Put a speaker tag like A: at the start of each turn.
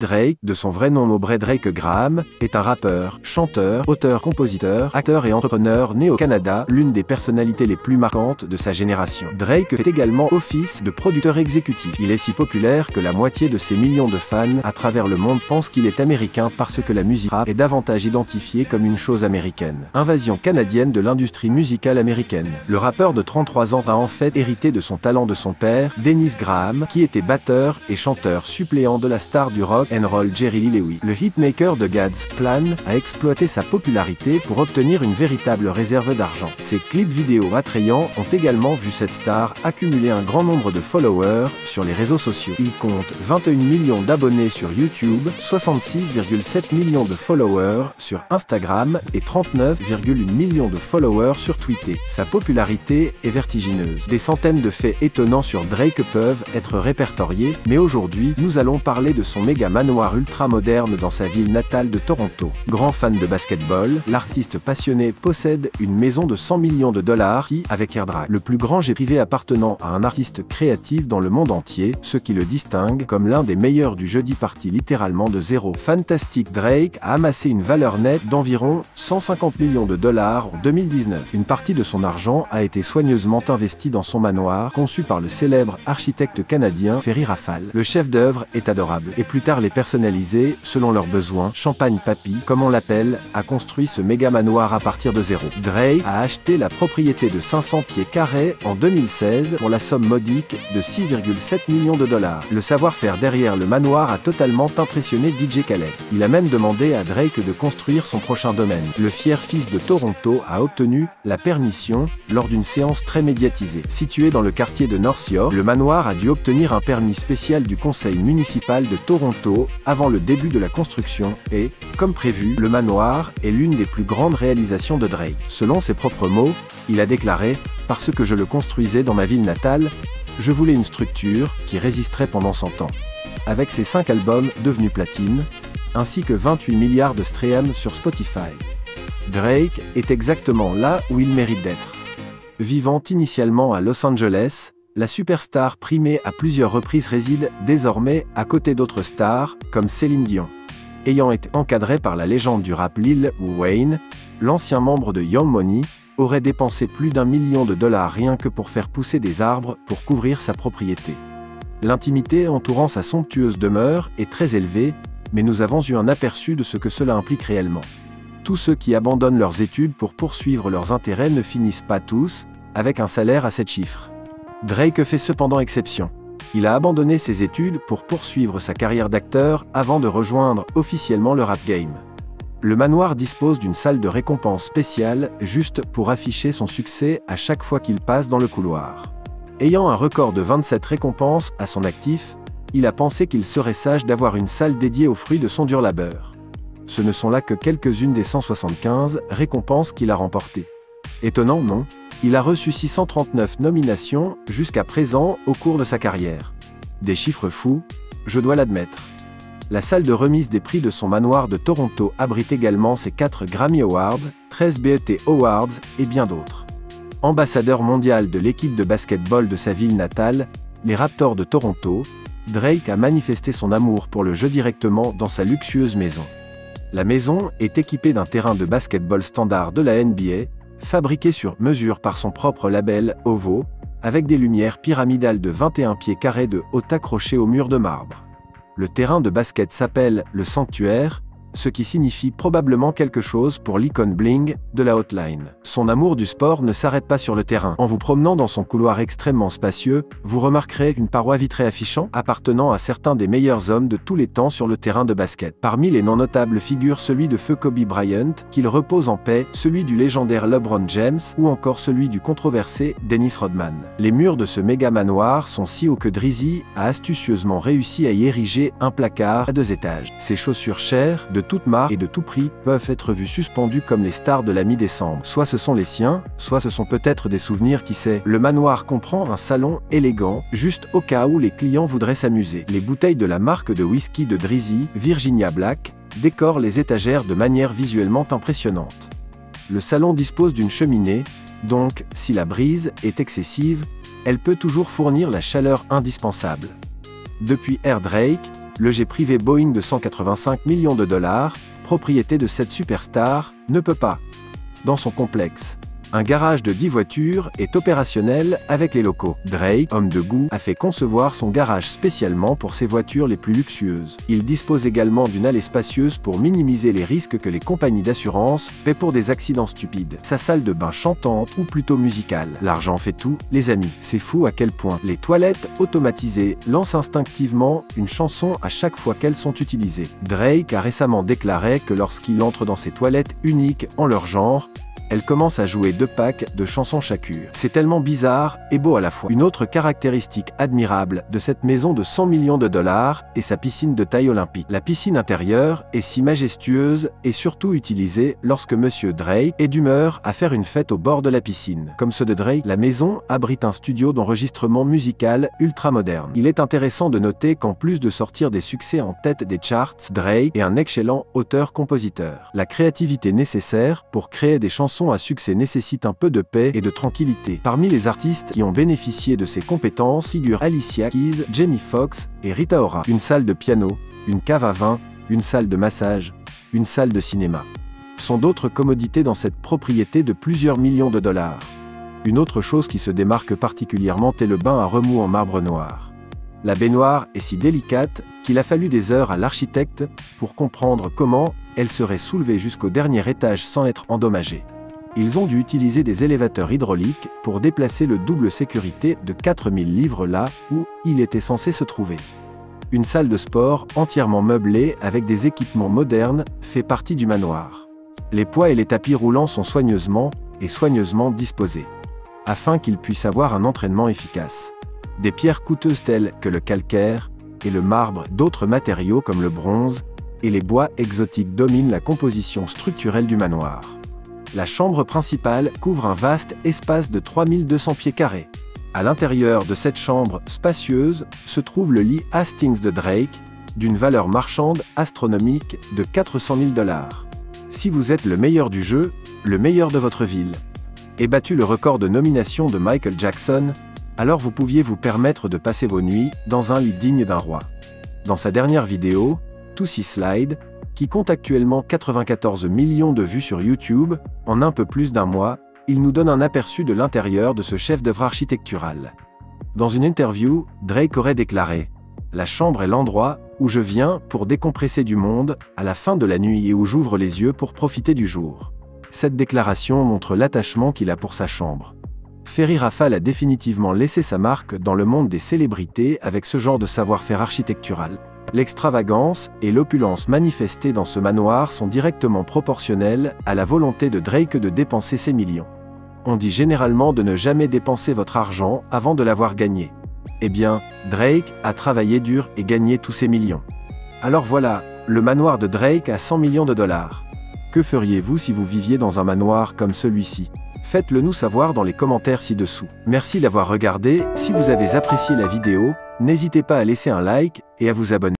A: Drake, de son vrai nom Aubrey Drake Graham, est un rappeur, chanteur, auteur-compositeur, acteur et entrepreneur né au Canada, l'une des personnalités les plus marquantes de sa génération. Drake fait également office de producteur exécutif. Il est si populaire que la moitié de ses millions de fans à travers le monde pensent qu'il est américain parce que la musique rap est davantage identifiée comme une chose américaine. Invasion canadienne de l'industrie musicale américaine. Le rappeur de 33 ans a en fait hérité de son talent de son père, Dennis Graham, qui était batteur et chanteur suppléant de la star du rock and roll Jerry Lee Lewis. Le hitmaker de God's Plan a exploité sa popularité pour obtenir une véritable réserve d'argent. Ses clips vidéo attrayants ont également vu cette star accumuler un grand nombre de followers sur les réseaux sociaux. Il compte 21 millions d'abonnés sur YouTube, 66,7 millions de followers sur Instagram et 39,1 millions de followers sur Twitter. Sa popularité est vertigineuse. Des centaines de faits étonnants sur Drake peuvent être répertoriés, mais aujourd'hui, nous allons parler de son méga manoir ultra-moderne dans sa ville natale de Toronto. Grand fan de basketball, l'artiste passionné possède une maison de 100 millions de dollars qui, avec AirDrake, le plus grand jet privé appartenant à un artiste créatif dans le monde entier, ce qui le distingue comme l'un des meilleurs du jeudi parti littéralement de zéro. Fantastic Drake a amassé une valeur nette d'environ 150 millions de dollars en 2019. Une partie de son argent a été soigneusement investie dans son manoir, conçu par le célèbre architecte canadien Ferry Rafal. Le chef-d'œuvre est adorable, et plus tard les personnaliser selon leurs besoins. Champagne Papy, comme on l'appelle, a construit ce méga manoir à partir de zéro. Drake a acheté la propriété de 500 pieds carrés en 2016 pour la somme modique de 6,7 millions de dollars. Le savoir-faire derrière le manoir a totalement impressionné DJ Khaled. Il a même demandé à Drake de construire son prochain domaine. Le fier fils de Toronto a obtenu la permission lors d'une séance très médiatisée. Situé dans le quartier de North York, le manoir a dû obtenir un permis spécial du conseil municipal de Toronto avant le début de la construction et, comme prévu, le manoir est l'une des plus grandes réalisations de Drake. Selon ses propres mots, il a déclaré « Parce que je le construisais dans ma ville natale, je voulais une structure qui résisterait pendant 100 ans. » Avec ses 5 albums devenus platine, ainsi que 28 milliards de streams sur Spotify. Drake est exactement là où il mérite d'être. Vivant initialement à Los Angeles, la superstar primée à plusieurs reprises réside désormais à côté d'autres stars, comme Céline Dion. Ayant été encadré par la légende du rap Lil Wayne, l'ancien membre de Young Money aurait dépensé plus d'1 million de dollars rien que pour faire pousser des arbres pour couvrir sa propriété. L'intimité entourant sa somptueuse demeure est très élevée, mais nous avons eu un aperçu de ce que cela implique réellement. Tous ceux qui abandonnent leurs études pour poursuivre leurs intérêts ne finissent pas tous avec un salaire à 7 chiffres. Drake fait cependant exception. Il a abandonné ses études pour poursuivre sa carrière d'acteur avant de rejoindre officiellement le rap game. Le manoir dispose d'une salle de récompense spéciale juste pour afficher son succès à chaque fois qu'il passe dans le couloir. Ayant un record de 27 récompenses à son actif, il a pensé qu'il serait sage d'avoir une salle dédiée aux fruits de son dur labeur. Ce ne sont là que quelques-unes des 175 récompenses qu'il a remportées. Étonnant, non ? Il a reçu 639 nominations jusqu'à présent au cours de sa carrière. Des chiffres fous, je dois l'admettre. La salle de remise des prix de son manoir de Toronto abrite également ses 4 Grammy Awards, 13 BET Awards et bien d'autres. Ambassadeur mondial de l'équipe de basketball de sa ville natale, les Raptors de Toronto, Drake a manifesté son amour pour le jeu directement dans sa luxueuse maison. La maison est équipée d'un terrain de basketball standard de la NBA, fabriqué sur mesure par son propre label OVO, avec des lumières pyramidales de 21 pieds carrés de haut accrochées au mur de marbre. Le terrain de basket s'appelle le Sanctuaire, ce qui signifie probablement quelque chose pour l'icône bling de la hotline. Son amour du sport ne s'arrête pas sur le terrain. En vous promenant dans son couloir extrêmement spacieux, vous remarquerez une paroi vitrée affichant appartenant à certains des meilleurs hommes de tous les temps sur le terrain de basket. Parmi les non notables figurent celui de feu Kobe Bryant, qu'il repose en paix, celui du légendaire LeBron James ou encore celui du controversé Dennis Rodman. Les murs de ce méga manoir sont si hauts que Drizzy a astucieusement réussi à y ériger un placard à 2 étages. Ses chaussures chères, de toute marque et de tout prix, peuvent être vues suspendues comme les stars de la mi-décembre. Soit ce sont les siens, soit ce sont peut-être des souvenirs, qui sait. Le manoir comprend un salon élégant, juste au cas où les clients voudraient s'amuser. Les bouteilles de la marque de whisky de Drizzy, Virginia Black, décorent les étagères de manière visuellement impressionnante. Le salon dispose d'une cheminée, donc, si la brise est excessive, elle peut toujours fournir la chaleur indispensable. Depuis Air Drake, Le jet privé Boeing de 185 millions de dollars, propriété de cette superstar, ne peut pas. Dans son complexe, un garage de 10 voitures est opérationnel avec les locaux. Drake, homme de goût, a fait concevoir son garage spécialement pour ses voitures les plus luxueuses. Il dispose également d'une allée spacieuse pour minimiser les risques que les compagnies d'assurance paient pour des accidents stupides. Sa salle de bain chantante ou plutôt musicale. L'argent fait tout, les amis. C'est fou à quel point les toilettes automatisées lancent instinctivement une chanson à chaque fois qu'elles sont utilisées. Drake a récemment déclaré que lorsqu'il entre dans ces toilettes uniques en leur genre, elle commence à jouer 2 packs de chansons chacune. C'est tellement bizarre et beau à la fois. Une autre caractéristique admirable de cette maison de 100 millions de dollars est sa piscine de taille olympique. La piscine intérieure est si majestueuse et surtout utilisée lorsque Monsieur Drake est d'humeur à faire une fête au bord de la piscine. Comme ceux de Drake, la maison abrite un studio d'enregistrement musical ultra moderne. Il est intéressant de noter qu'en plus de sortir des succès en tête des charts, Drake est un excellent auteur-compositeur. La créativité nécessaire pour créer des chansons à succès nécessite un peu de paix et de tranquillité. Parmi les artistes qui ont bénéficié de ces compétences figurent Alicia Keys, Jamie Foxx et Rita Ora. Une salle de piano, une cave à vin, une salle de massage, une salle de cinéma sont d'autres commodités dans cette propriété de plusieurs millions de dollars. Une autre chose qui se démarque particulièrement est le bain à remous en marbre noir. La baignoire est si délicate qu'il a fallu des heures à l'architecte pour comprendre comment elle serait soulevée jusqu'au dernier étage sans être endommagée. Ils ont dû utiliser des élévateurs hydrauliques pour déplacer le double sécurité de 4000 livres là où il était censé se trouver. Une salle de sport entièrement meublée avec des équipements modernes fait partie du manoir. Les poids et les tapis roulants sont soigneusement disposés, afin qu'ils puissent avoir un entraînement efficace. Des pierres coûteuses telles que le calcaire et le marbre, d'autres matériaux comme le bronze et les bois exotiques dominent la composition structurelle du manoir. La chambre principale couvre un vaste espace de 3200 pieds carrés. À l'intérieur de cette chambre spacieuse se trouve le lit Hastings de Drake, d'une valeur marchande astronomique de 400 000 dollars. Si vous êtes le meilleur du jeu, le meilleur de votre ville, et battu le record de nomination de Michael Jackson, alors vous pouviez vous permettre de passer vos nuits dans un lit digne d'un roi. Dans sa dernière vidéo, Tootsie Slide, qui compte actuellement 94 millions de vues sur YouTube, en un peu plus d'un mois, il nous donne un aperçu de l'intérieur de ce chef-d'œuvre architectural. Dans une interview, Drake aurait déclaré « La chambre est l'endroit où je viens pour décompresser du monde à la fin de la nuit et où j'ouvre les yeux pour profiter du jour. » Cette déclaration montre l'attachement qu'il a pour sa chambre. Ferry Rafal a définitivement laissé sa marque dans le monde des célébrités avec ce genre de savoir-faire architectural. L'extravagance et l'opulence manifestées dans ce manoir sont directement proportionnelles à la volonté de Drake de dépenser ses millions. On dit généralement de ne jamais dépenser votre argent avant de l'avoir gagné. Eh bien, Drake a travaillé dur et gagné tous ses millions. Alors voilà, le manoir de Drake à 100 millions de dollars. Que feriez-vous si vous viviez dans un manoir comme celui-ci? Faites-le nous savoir dans les commentaires ci-dessous. Merci d'avoir regardé, si vous avez apprécié la vidéo, n'hésitez pas à laisser un like et à vous abonner.